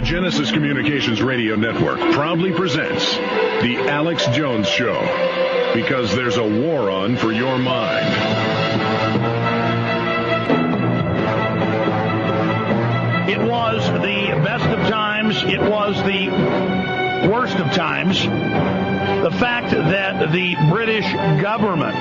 Genesis Communications Radio Network proudly presents The Alex Jones Show, because there's a war on for your mind. It was the best of times. It was the worst of times. The fact that the British government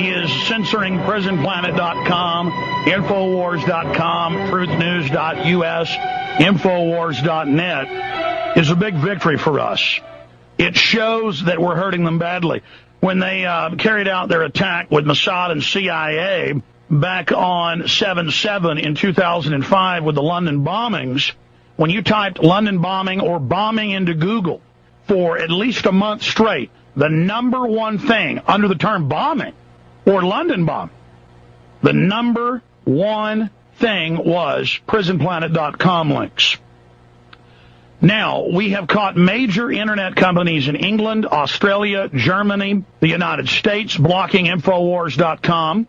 is censoring prisonplanet.com, Infowars.com, truthnews.us, Infowars.net is a big victory for us. It shows that we're hurting them badly. When they carried out their attack with Mossad and CIA back on 7/7 in 2005 with the London bombings, when you typed London bombing or bombing into Google for at least a month straight, the number one thing under the term bombing or London bomb, the number one thing was prisonplanet.com links. Now, we have caught major internet companies in England, Australia, Germany, the United States blocking Infowars.com.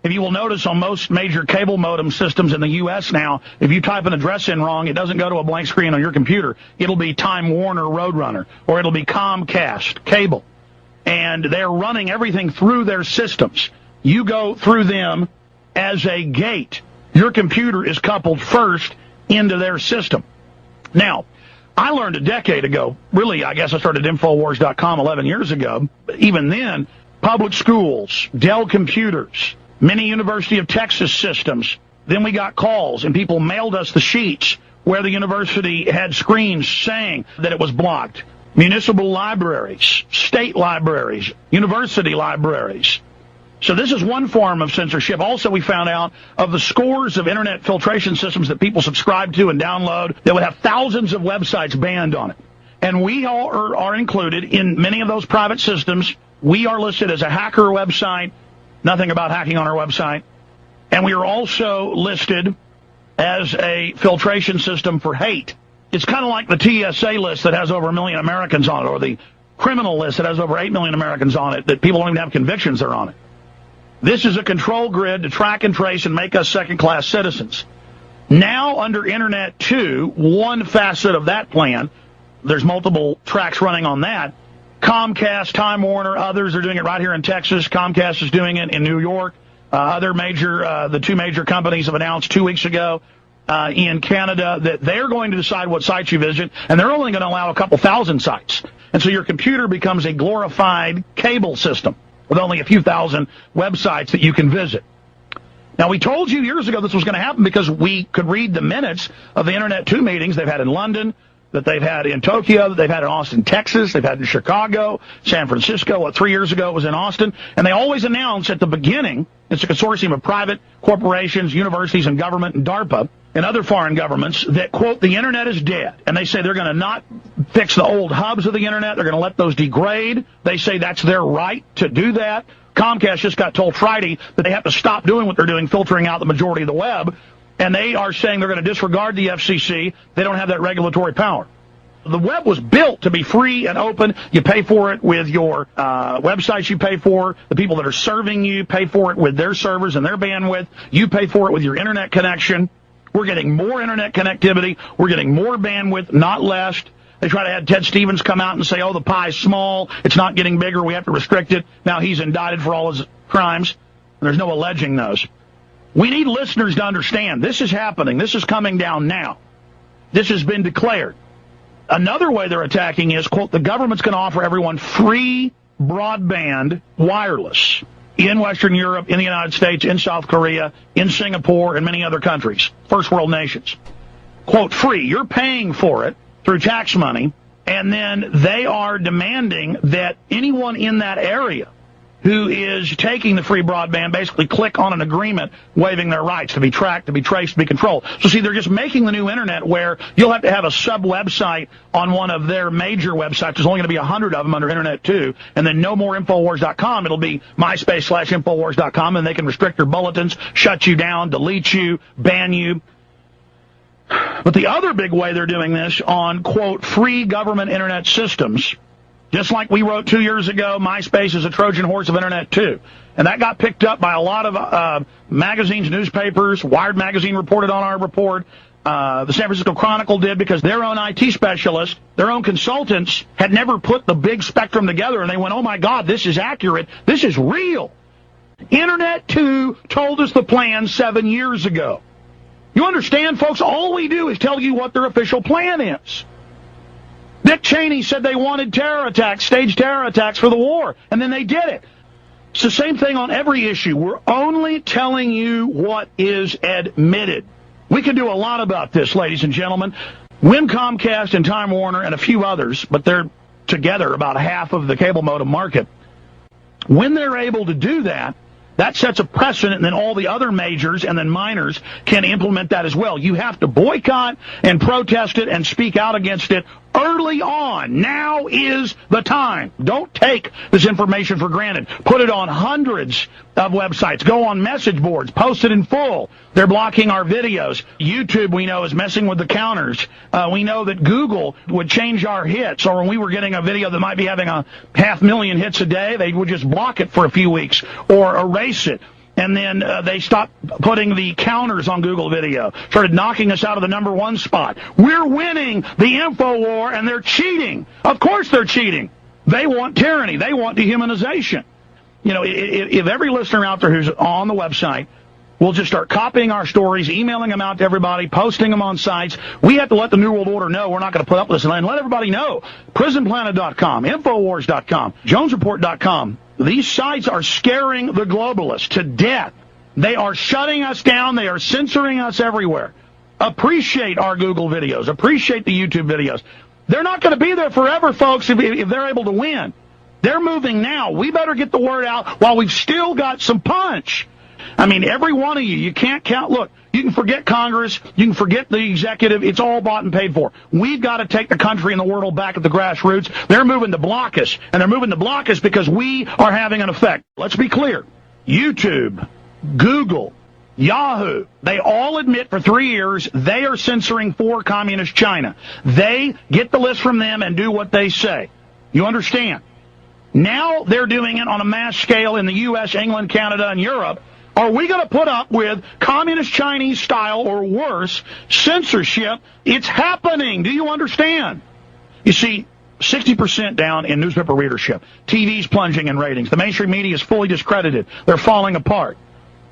If you will notice on most major cable modem systems in the U.S. now, if you type an address in wrong, it doesn't go to a blank screen on your computer. It'll be Time Warner Roadrunner, or it'll be Comcast cable. And they're running everything through their systems. You go through them as a gate. Your computer is coupled first into their system. Now, I learned a decade ago, really, I guess I started Infowars.com 11 years ago. Even then, public schools, Dell computers, many University of Texas systems. Then we got calls, and people mailed us the sheets where the university had screens saying that it was blocked. Municipal libraries, state libraries, university libraries. So this is one form of censorship. Also, we found out of the scores of internet filtration systems that people subscribe to and download that would have thousands of websites banned on it. And we all are included in many of those private systems. We are listed as a hacker website. Nothing about hacking on our website. And we are also listed as a filtration system for hate. It's kind of like the TSA list that has over 1 million Americans on it, or the criminal list that has over 8 million Americans on it, that people don't even have convictions that are on it. This is a control grid to track and trace and make us second-class citizens. Now, under Internet 2, one facet of that plan, there's multiple tracks running on that. Comcast, Time Warner, others are doing it right here in Texas. Comcast is doing it in New York. The two major companies have announced 2 weeks ago in Canada that they're going to decide what sites you visit, and they're only going to allow a couple thousand sites. And so your computer becomes a glorified cable system with only a few thousand websites that you can visit. Now, we told you years ago this was going to happen because we could read the minutes of the Internet 2 meetings they've had in London, that they've had in Tokyo, that they've had in Austin, Texas, they've had in Chicago, San Francisco. 3 years ago it was in Austin. And they always announce at the beginning, it's a consortium of private corporations, universities, and government, and DARPA, and other foreign governments, that, quote, the Internet is dead. And they say they're going to not fix the old hubs of the Internet. They're going to let those degrade. They say that's their right to do that. Comcast just got told Friday that they have to stop doing what they're doing, filtering out the majority of the web. And they are saying they're going to disregard the FCC. They don't have that regulatory power. The web was built to be free and open. You pay for it with your websites you pay for. The people that are serving you pay for it with their servers and their bandwidth. You pay for it with your internet connection. We're getting more internet connectivity. We're getting more bandwidth, not less. They try to have Ted Stevens come out and say, oh, the pie's small. It's not getting bigger. We have to restrict it. Now he's indicted for all his crimes. And there's no alleging those. We need listeners to understand this is happening. This is coming down now. This has been declared. Another way they're attacking is, quote, the government's going to offer everyone free broadband wireless in Western Europe, in the United States, in South Korea, in Singapore, and many other countries, first world nations. Quote, free. You're paying for it through tax money, and then they are demanding that anyone in that area who is taking the free broadband basically click on an agreement waiving their rights to be tracked, to be traced, to be controlled. So, see, they're just making the new Internet where you'll have to have a sub-website on one of their major websites. There's only going to be 100 of them under Internet 2, and then no more Infowars.com. It'll be MySpace/Infowars.com, and they can restrict your bulletins, shut you down, delete you, ban you. But the other big way they're doing this on, quote, free government Internet systems, just like we wrote 2 years ago, MySpace is a Trojan horse of Internet 2. And that got picked up by a lot of magazines, newspapers. Wired magazine reported on our report. The San Francisco Chronicle did, because their own IT specialists, their own consultants, had never put the big spectrum together, and they went, oh my God, this is accurate. This is real. Internet 2 told us the plan 7 years ago. You understand, folks? All we do is tell you what their official plan is. Dick Cheney said they wanted terror attacks, staged terror attacks for the war, and then they did it. It's the same thing on every issue. We're only telling you what is admitted. We can do a lot about this, ladies and gentlemen. Win, Comcast, and Time Warner, and a few others, but they're together about half of the cable modem market. When they're able to do that, that sets a precedent, and then all the other majors and then minors can implement that as well. You have to boycott and protest it and speak out against it early on. Now is the time. Don't take this information for granted. Put it on hundreds of websites. Go on message boards. Post it in full. They're blocking our videos. YouTube, we know, is messing with the counters. We know that Google would change our hits, or when we were getting a video that might be having 500,000 hits a day, they would just block it for a few weeks or erase it. And then they stopped putting the counters on Google Video, started knocking us out of the #1 spot. We're winning the info war, and they're cheating. Of course they're cheating. They want tyranny. They want dehumanization. You know, if every listener out there who's on the website will just start copying our stories, emailing them out to everybody, posting them on sites, we have to let the New World Order know we're not going to put up with this, and let everybody know. PrisonPlanet.com, Infowars.com, JonesReport.com. These sites are scaring the globalists to death. They are shutting us down. They are censoring us everywhere. Appreciate our Google videos. Appreciate the YouTube videos. They're not going to be there forever, folks, if they're able to win. They're moving now. We better get the word out while we've still got some punch. I mean, every one of you can't count. Look, you can forget Congress. You can forget the executive. It's all bought and paid for. We've got to take the country and the world back at the grassroots. They're moving to block us, and they're moving to block us because we are having an effect. Let's be clear. YouTube, Google, Yahoo, they all admit for 3 years they are censoring for communist China. They get the list from them and do what they say. You understand? Now they're doing it on a mass scale in the U.S., England, Canada, and Europe. Are we going to put up with communist Chinese style or worse censorship? It's happening. Do you understand? You see, 60% down in newspaper readership. TV's plunging in ratings. The mainstream media is fully discredited. They're falling apart.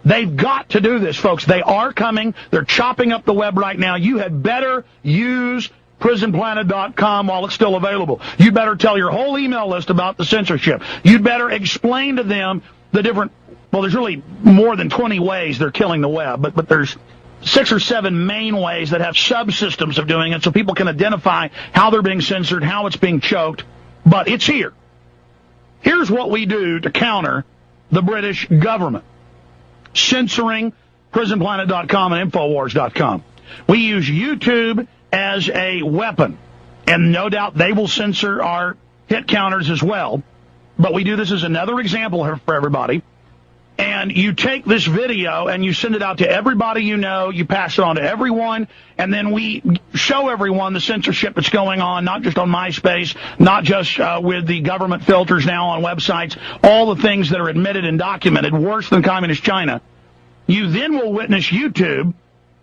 They've got to do this, folks. They are coming. They're chopping up the web right now. You had better use PrisonPlanet.com while it's still available. You better tell your whole email list about the censorship. You'd better explain to them the different, well, there's really more than 20 ways they're killing the web, but there's 6 or 7 main ways that have subsystems of doing it so people can identify how they're being censored, how it's being choked. But it's here. Here's what we do to counter the British government. Censoring PrisonPlanet.com and Infowars.com. We use YouTube as a weapon, and no doubt they will censor our hit counters as well. But we do this as another example for everybody. And you take this video and you send it out to everybody you know, you pass it on to everyone, and then we show everyone the censorship that's going on, not just on MySpace, not just with the government filters now on websites, all the things that are admitted and documented, worse than communist China. You then will witness YouTube,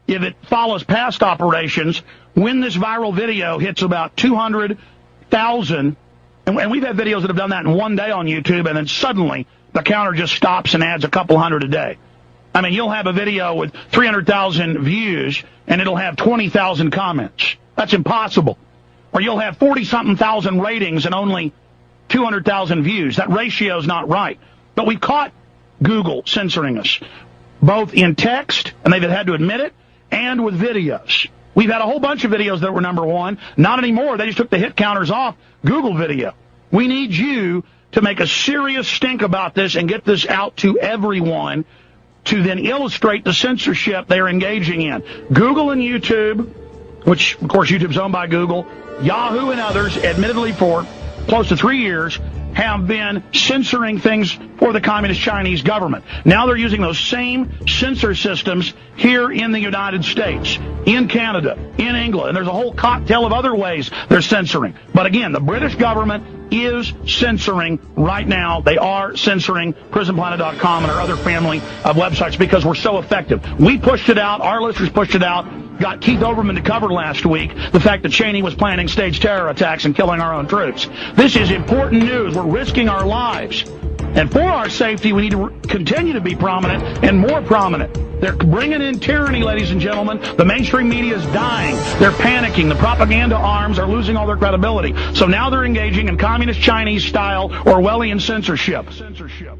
if it follows past operations, when this viral video hits about 200,000, and we've had videos that have done that in one day on YouTube, and then suddenly the counter just stops and adds a couple hundred a day. I mean, you'll have a video with 300,000 views, and it'll have 20,000 comments. That's impossible. Or you'll have 40-something thousand ratings and only 200,000 views. That ratio is not right. But we've caught Google censoring us, both in text, and they've had to admit it, and with videos. We've had a whole bunch of videos that were #1. Not anymore. They just took the hit counters off Google video. We need you to make a serious stink about this and get this out to everyone to then illustrate the censorship they're engaging in. Google and YouTube, which, of course, YouTube's owned by Google, Yahoo and others, admittedly for close to 3 years, have been censoring things for the communist Chinese government. Now they're using those same censor systems here in the United States, in Canada, in England, and there's a whole cocktail of other ways they're censoring. But again, the British government is censoring right now. They are censoring PrisonPlanet.com and our other family of websites because we're so effective. We pushed it out. Our listeners pushed it out. got Keith Olbermann to cover last week the fact that Cheney was planning staged terror attacks and killing our own troops. This is important news. We're risking our lives. And for our safety, we need to continue to be prominent and more prominent. They're bringing in tyranny, ladies and gentlemen. The mainstream media is dying. They're panicking. The propaganda arms are losing all their credibility. So now they're engaging in communist Chinese-style Orwellian censorship. Censorship.